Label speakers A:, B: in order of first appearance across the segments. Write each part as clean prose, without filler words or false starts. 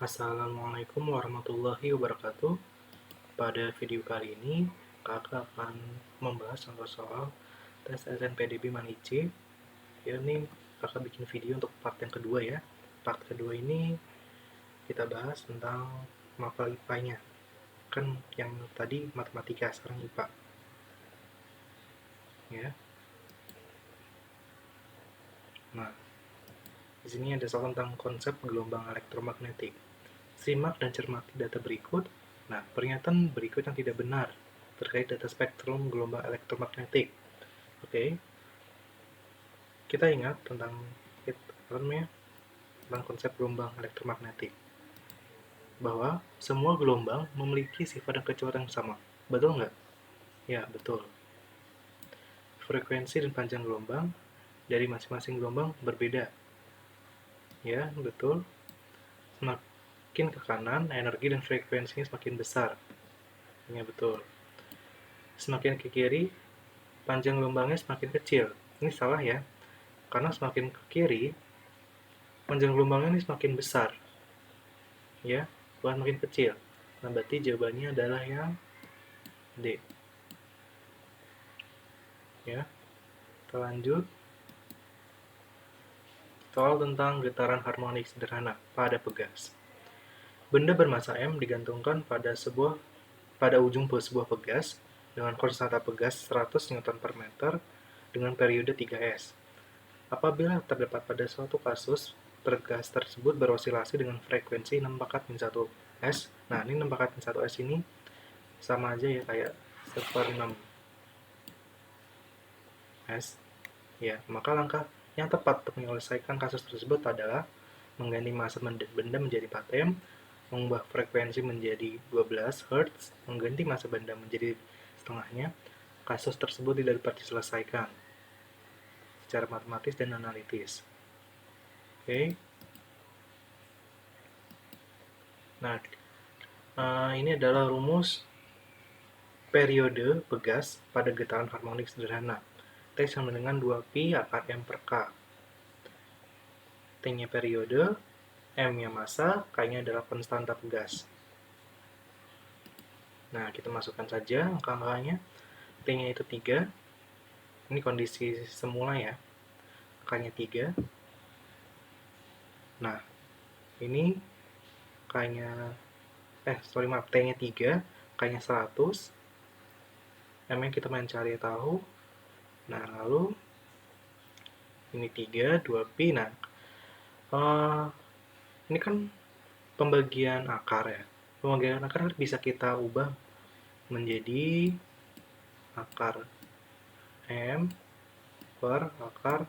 A: Assalamualaikum warahmatullahi wabarakatuh. Pada video kali ini, kakak akan membahas contoh soal tes SNPDB Manice. Ya, ini kakak bikin video untuk part yang kedua ya. Part kedua ini kita bahas tentang mapel IPA-nya. Kan yang tadi matematika, sekarang IPA. Ya. Nah, di sini ada soal tentang konsep gelombang elektromagnetik. Simak dan cermati data berikut. Nah, pernyataan berikut yang tidak benar terkait data spektrum gelombang elektromagnetik. Oke, kita ingat tentang konsep gelombang elektromagnetik, bahwa semua gelombang memiliki sifat dan kecepatan yang sama. Betul nggak? Ya, betul. Frekuensi dan panjang gelombang dari masing-masing gelombang berbeda. Ya, betul. Semakin ke kanan, energi dan frekuensinya semakin besar. Ya, betul. Semakin ke kiri, panjang gelombangnya semakin kecil. Ini salah ya, karena semakin ke kiri, panjang gelombangnya ini semakin besar. Ya, bukan makin kecil. Nah, berarti jawabannya adalah yang D. Ya, kita lanjut. Soal tentang getaran harmonik sederhana pada pegas. Benda bermasa M digantungkan pada ujung sebuah pegas dengan konstanta pegas 100 Newton per meter dengan periode 3S. Apabila terdapat pada suatu kasus pegas tersebut berosilasi dengan frekuensi 6/1 S. Nah, ini 6/1 S ini sama aja ya kayak 1/6 S. Ya, maka langkah yang tepat untuk menyelesaikan kasus tersebut adalah mengganti massa benda menjadi 4M, mengubah frekuensi menjadi 12 Hz, mengganti massa benda menjadi setengahnya. Kasus tersebut tidak dapat diselesaikan secara matematis dan analitis. Oke. Nah, ini adalah rumus periode pegas pada getaran harmonik sederhana. T sama dengan 2pi akar M per K. T-nya periode, M-nya massa, K-nya adalah konstanta pegas. Nah, kita masukkan saja angka-angkanya. T-nya itu 3. Ini kondisi semula ya. K-nya 3. Nah, ini K-nya T-nya 3, K-nya 100. M-nya kita main cari tahu. Nah, lalu ini 3, 2pi. Nah, ini kan pembagian akar ya. Pembagian akar bisa kita ubah menjadi akar M per akar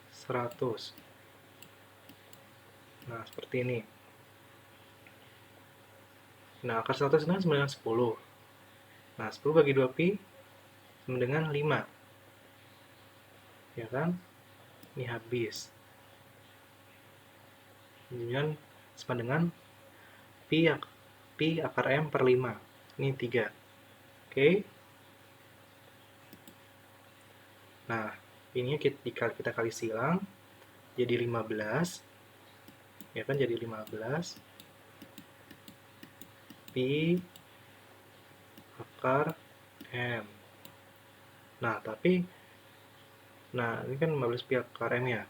A: 100. Nah, seperti ini. Nah, akar 100 itu sama dengan 10. Nah, 10 bagi 2pi sama dengan 5. Ya kan? Ini habis. Kemudian sama dengan pi akar M per 5. Ini 3. Oke. Nah, ini kita kali silang jadi 15. Ya kan, jadi 15 pi akar M. Nah, ini kan 15 pi akar M ya.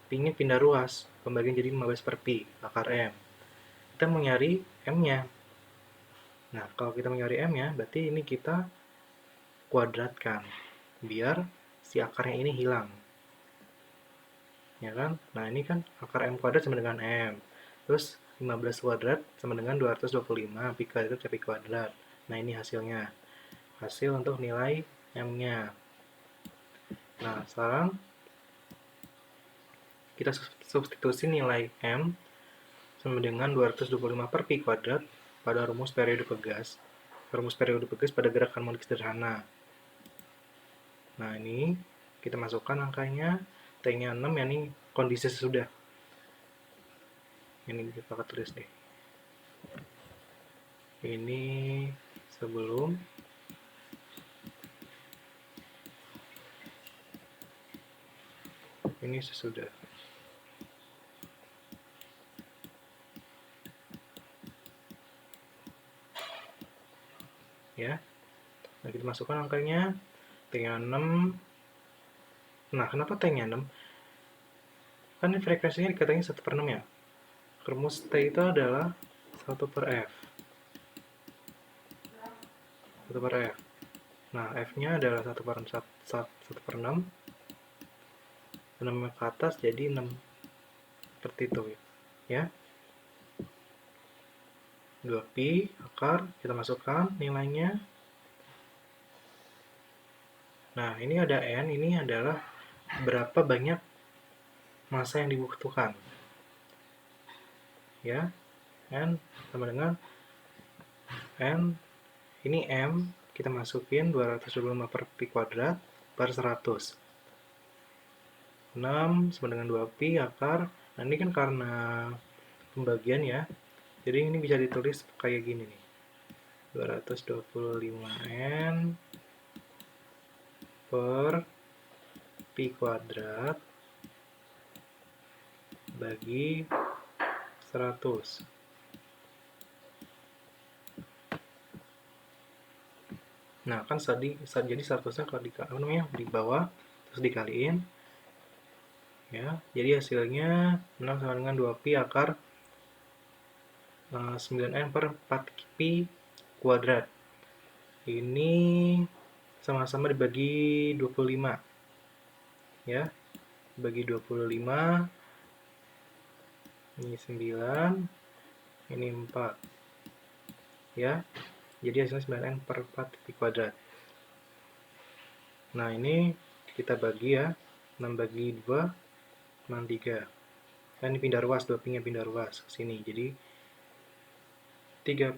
A: Pi-nya pindah ruas, pembagian jadi 15 per pi akar M. Kita mau nyari M-nya. Nah, kalau kita mau nyari M-nya, berarti ini kita kuadratkan biar si akarnya ini hilang. Ya kan? Nah, ini kan akar M kuadrat sama dengan M. Terus 15 kuadrat sama dengan 225 pi kuadrat per pi kuadrat. Nah, ini hasilnya. Hasil untuk nilai M-nya. Nah, sekarang kita substitusi nilai M sama dengan 225 per pi kuadrat pada rumus periode pegas. Rumus periode pegas pada gerak harmonik sederhana. Nah, ini kita masukkan angkanya. T-nya 6, ya ini kondisi sesudah. Ini kita tulis deh. Ini sebelum, ini sesudah. ya. Nah, kita masukkan angkanya, T-nya 6. Nah, kenapa T-nya 6? Kan ini frekuensinya dikatanya 1/6 ya. Rumus T itu adalah 1/F. 1/F. Nah, F-nya adalah 1/6. 6 ke atas jadi 6. Seperti itu ya. 2pi akar, kita masukkan nilainya. Nah, ini ada N, ini adalah berapa banyak massa yang dibutuhkan. Ya, N sama dengan N, ini M, kita masukin 225 per pi kuadrat per 100. 6 sama dengan 2pi akar. Nah, ini kan karena pembagian ya. Jadi ini bisa ditulis kayak gini nih. 225N per pi kuadrat bagi 100. Nah, kan jadi 100-nya kalau di bawah terus dikaliin ya. Jadi hasilnya 6 sama dengan 2pi akar 9N per 4pi kuadrat. Ini sama-sama dibagi 25 ya. Bagi 25, ini 9, ini 4 ya. Jadi hasilnya 9N per 4pi kuadrat. Nah, ini kita bagi ya. 6 bagi 2, 3. Kan ini pindah ruas, 2pi-nya pindah ruas ke sini. Jadi 3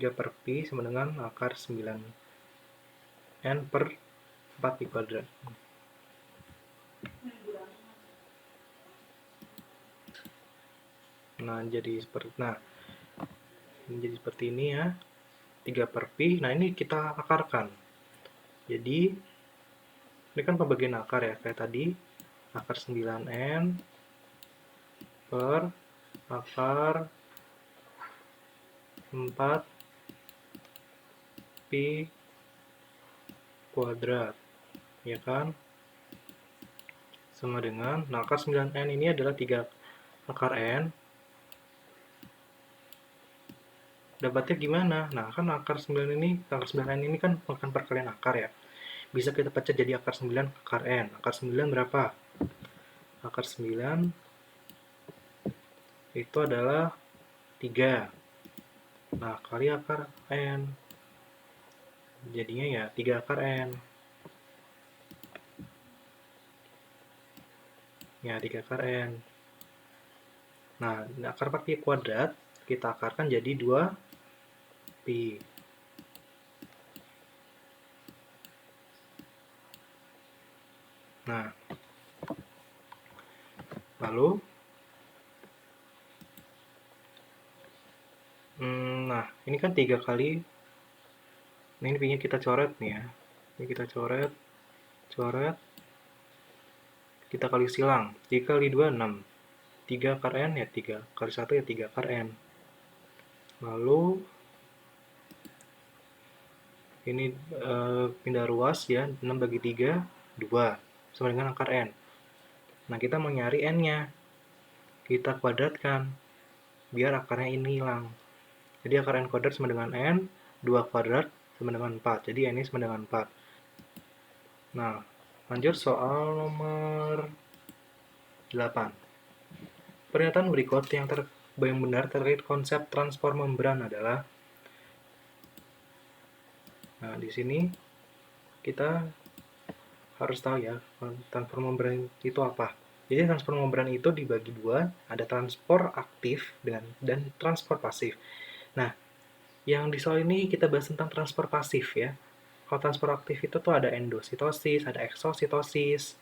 A: per pi sama dengan akar 9N per 4pi kuadrat. Nah, jadi seperti ini ya. 3 per pi. Nah, ini kita akarkan. Jadi ini kan pembagian akar ya, kayak tadi. Akar 9N per akar 4 pi kuadrat, ya kan? Sama dengan, nah akar 9N ini adalah 3 akar N. Dapatnya gimana? Nah, kan akar 9N ini kan bukan perkalian akar ya. Bisa kita pecah jadi akar 9 akar N. Akar 9 berapa? Akar 9 itu adalah 3. Nah, kali akar N. Jadinya ya 3 akar N. Ya, 3 akar N. Nah, akar 4pi kuadrat kita akarkan jadi 2pi. Nah, lalu nah, ini kan 3 kali. Nah, ini pi-nya kita coret nih ya. Ini kita coret. Kita kali silang. 3 kali 2, 6. 3 akar N ya 3. Kali 1 ya 3 akar N. Lalu ini pindah ruas ya. 6 bagi 3, 2. Sama dengan akar N. Nah, kita mau nyari N-nya. Kita kuadratkan. Biar akarnya ini hilang. Jadi akar N kuadrat sama dengan N. 2 kuadrat sama dengan 4. Jadi N ini sama dengan 4. Nah, lanjut soal nomor 8. Pernyataan berikut yang benar terkait konsep transport membran adalah, nah di sini kita harus tahu ya transport membran itu apa. Jadi transport membran itu dibagi dua, ada transport aktif dan transport pasif. Nah, yang di soal ini kita bahas tentang transport pasif ya. Kalau transport aktif itu tuh ada endositosis, ada eksositosis,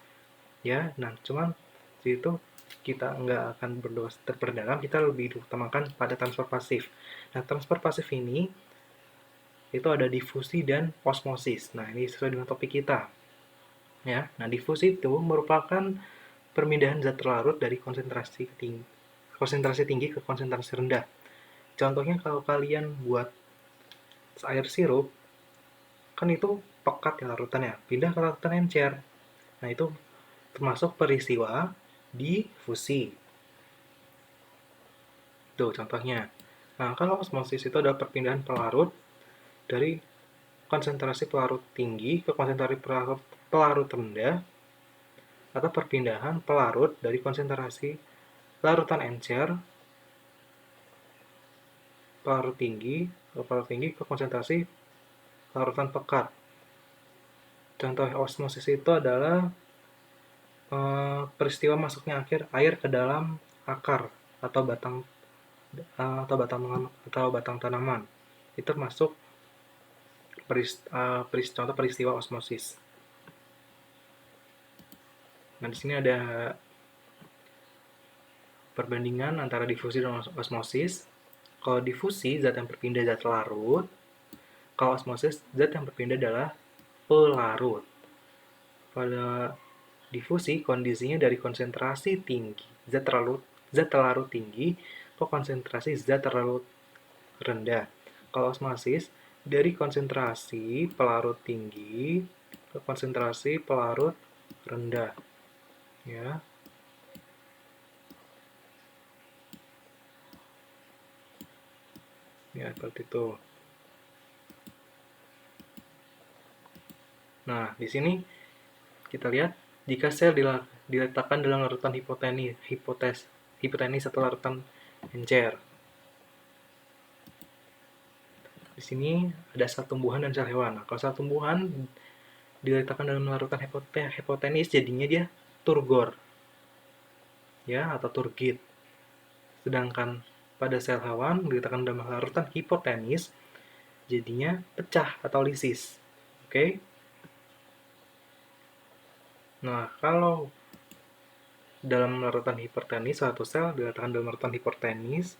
A: ya. Nah, cuman di itu kita nggak akan terperdalam, kita lebih utamakan pada transport pasif. Nah, transport pasif ini itu ada difusi dan osmosis. Nah, ini sesuai dengan topik kita. Ya, nah difusi itu merupakan permindahan zat terlarut dari konsentrasi tinggi ke konsentrasi rendah. Contohnya kalau kalian buat air sirup, kan itu pekat ya larutannya, pindah ke larutan encer. Nah, itu termasuk peristiwa difusi. Tuh contohnya. Nah, kalau osmosis itu adalah perpindahan pelarut dari konsentrasi pelarut tinggi ke konsentrasi pelarut rendah, atau perpindahan pelarut dari konsentrasi larutan encer pelarut tinggi ke konsentrasi larutan pekat. Contoh osmosis itu adalah peristiwa masuknya air ke dalam akar atau batang tanaman. Itu termasuk contoh peristiwa osmosis. Nah, di sini ada perbandingan antara difusi dan osmosis. Kalau difusi, zat yang berpindah zat larut. Kalau osmosis, zat yang berpindah adalah pelarut. Pada difusi, kondisinya dari konsentrasi tinggi zat terlarut tinggi ke konsentrasi zat terlarut rendah. Kalau osmosis, dari konsentrasi pelarut tinggi ke konsentrasi pelarut rendah. Ya. Ya, seperti itu. Nah, di sini kita lihat jika sel diletakkan dalam larutan hipotenis atau larutan encer. Di sini ada sel tumbuhan dan sel hewan. Nah, kalau sel tumbuhan diletakkan dalam larutan hipotenis, jadinya dia turgor, ya, atau turgid. Sedangkan pada sel hewan diletakkan dalam larutan hipotenis, jadinya pecah atau lisis. Oke? Nah, kalau dalam larutan hipertenis, suatu sel diletakkan dalam larutan hipertonis.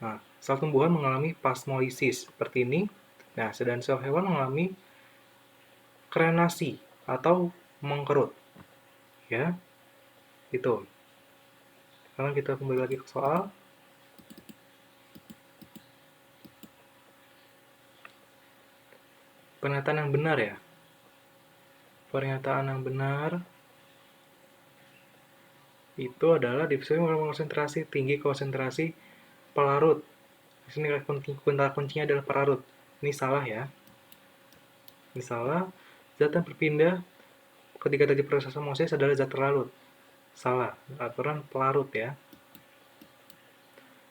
A: Nah, sel tumbuhan mengalami plasmolisis seperti ini. Nah, sedangkan sel hewan mengalami krenasi atau mengkerut. Ya, itu. Sekarang kita kembali lagi ke soal. Pernyataan yang benar ya. Pernyataan yang benar itu adalah difusi konsentrasi tinggi konsentrasi pelarut. Di sini kata kuncinya adalah pelarut. Ini salah ya. Ini salah. Zat yang berpindah ketika terjadi proses osmosis adalah zat terlarut. Salah. Aturan pelarut ya.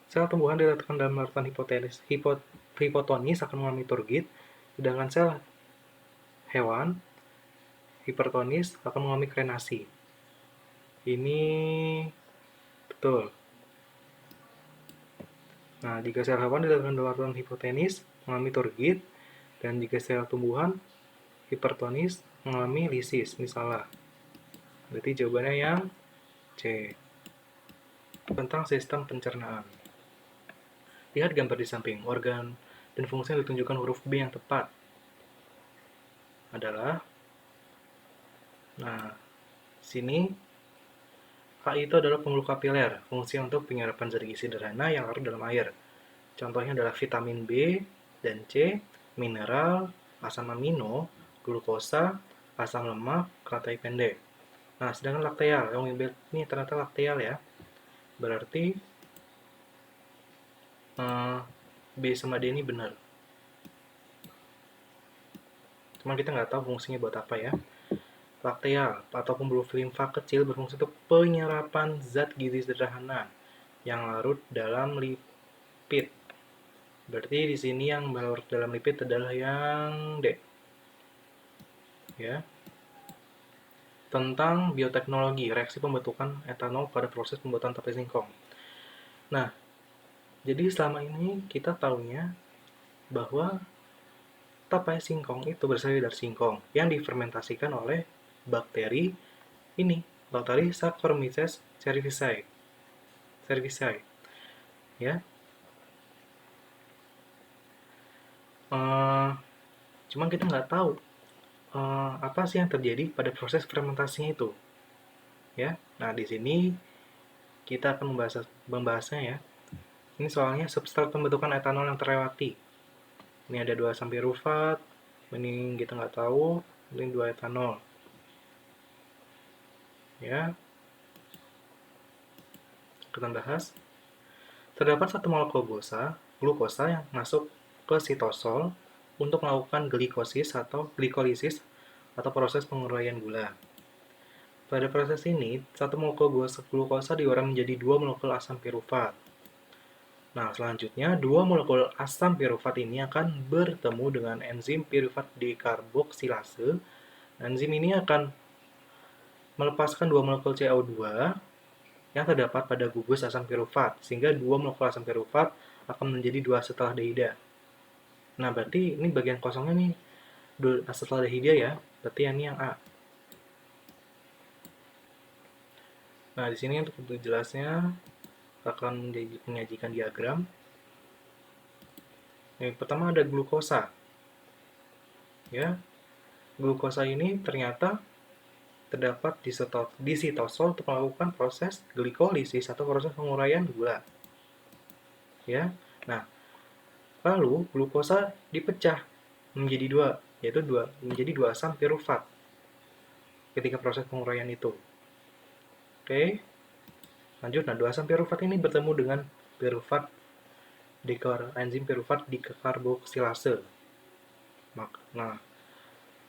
A: Sel tumbuhan diletakkan dalam larutan hipotonis akan mengalami turgid, sedangkan sel hewan hipertonis akan mengalami krenasi. Ini betul. Nah, jika sel hewan diletakkan dalam larutan hipotenis mengalami turgid, dan jika sel tumbuhan hipertonis mengalami lisis. Ini salah. Berarti jawabannya yang C. Tentang sistem pencernaan. Lihat gambar di samping. Organ dan fungsi yang ditunjukkan huruf B yang tepat adalah, nah, sini A itu adalah pembuluh kapiler, fungsi untuk penyerapan zat gizi sederhana yang larut dalam air. Contohnya adalah vitamin B dan C, mineral, asam amino, glukosa, asam lemak, rantai pendek. Nah, sedangkan lakteal, yang ini ternyata lakteal ya. Berarti B sama D ini benar. Cuma kita nggak tahu fungsinya buat apa ya. Lakteal atau pembuluh limfa kecil berfungsi untuk penyerapan zat gizi sederhana yang larut dalam lipid. Berarti di sini yang larut dalam lipid adalah yang D. Ya. Tentang bioteknologi, reaksi pembentukan etanol pada proses pembuatan tape singkong. Nah, jadi selama ini kita tahunya bahwa tape singkong itu berasal dari singkong yang difermentasikan oleh bakteri ini, bakteri Saccharomyces cerevisiae. Ya. Cuman kita nggak tahu apa sih yang terjadi pada proses fermentasinya itu. Ya. Nah, di sini kita akan membahasnya ya. Ini soalnya substrat pembentukan etanol yang terlewati. Ini ada 2 asam pirufat, ini kita nggak tahu, ini 2 etanol. Ya, kita bahas. Terdapat satu molekul glukosa yang masuk ke sitosol untuk melakukan glikolisis atau proses penguraian gula. Pada proses ini, satu molekul glukosa diurang menjadi 2 molekul asam pirufat. Nah, selanjutnya 2 molekul asam pirufat ini akan bertemu dengan enzim pirufat dekarboksilase. Enzim ini akan melepaskan 2 molekul CO2 yang terdapat pada gugus asam pirufat, sehingga 2 molekul asam pirufat akan menjadi 2 asetaldehyida. Nah, berarti ini bagian kosongnya nih, 2 asetaldehyida ya, berarti ini yang A. Nah, di sini untuk jelasnya akan menyajikan diagram. Yang pertama ada glukosa. Ya, glukosa ini ternyata terdapat di sitosol untuk melakukan proses glikolisis atau proses penguraian gula. Ya, nah lalu glukosa dipecah menjadi 2, yaitu menjadi 2 asam pirufat ketika proses penguraian itu. Oke, lanjut. Nah, 2 asam pirufat ini bertemu dengan enzim pirufat dekarboksilase.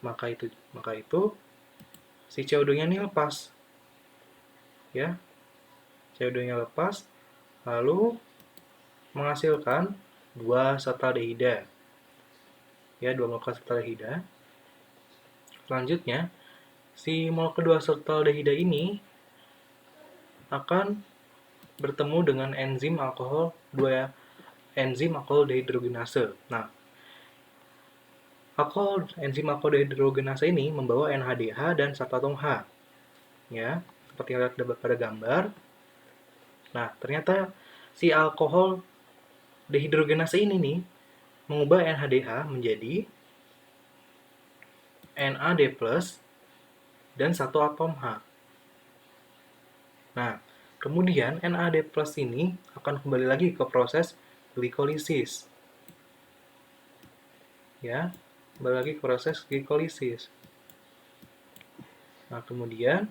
A: Maka itu si CO2-nya ini lepas. Ya, CO2-nya lepas, lalu menghasilkan 2 asetaldehyida. Ya, 2 molekul asetaldehyida. Selanjutnya, si molekul 2 asetaldehyida ini akan bertemu dengan enzim alkohol dehidrogenase. Nah, enzim alkohol dehidrogenase ini membawa NADH dan satu atom H. Ya, seperti yang ada pada gambar. Nah, ternyata si alkohol dehidrogenase ini nih mengubah NADH menjadi NAD+ dan satu atom H. Nah, kemudian NAD+ ini akan kembali lagi ke proses glikolisis. Ya, kembali lagi ke proses glikolisis. Nah, kemudian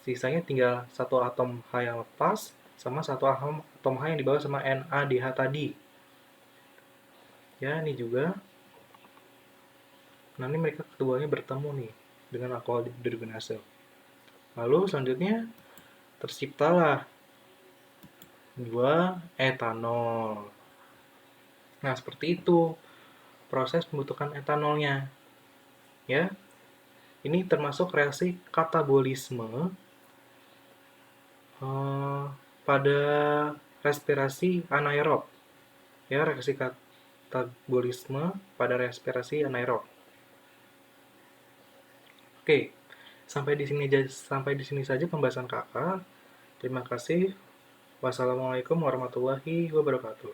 A: sisanya tinggal satu atom H yang lepas sama satu atom H yang dibawa sama NADH tadi. Ya, ini juga. Nah, ini mereka keduanya bertemu nih dengan alkohol dehidrogenase. Lalu selanjutnya terciptalah 2 etanol. Nah, seperti itu proses pembentukan etanolnya. Ya. Ini termasuk reaksi katabolisme pada respirasi anaerob. Ya, reaksi katabolisme pada respirasi anaerob. Oke. Sampai di sini saja pembahasan Kakak. Terima kasih. Wassalamualaikum warahmatullahi wabarakatuh.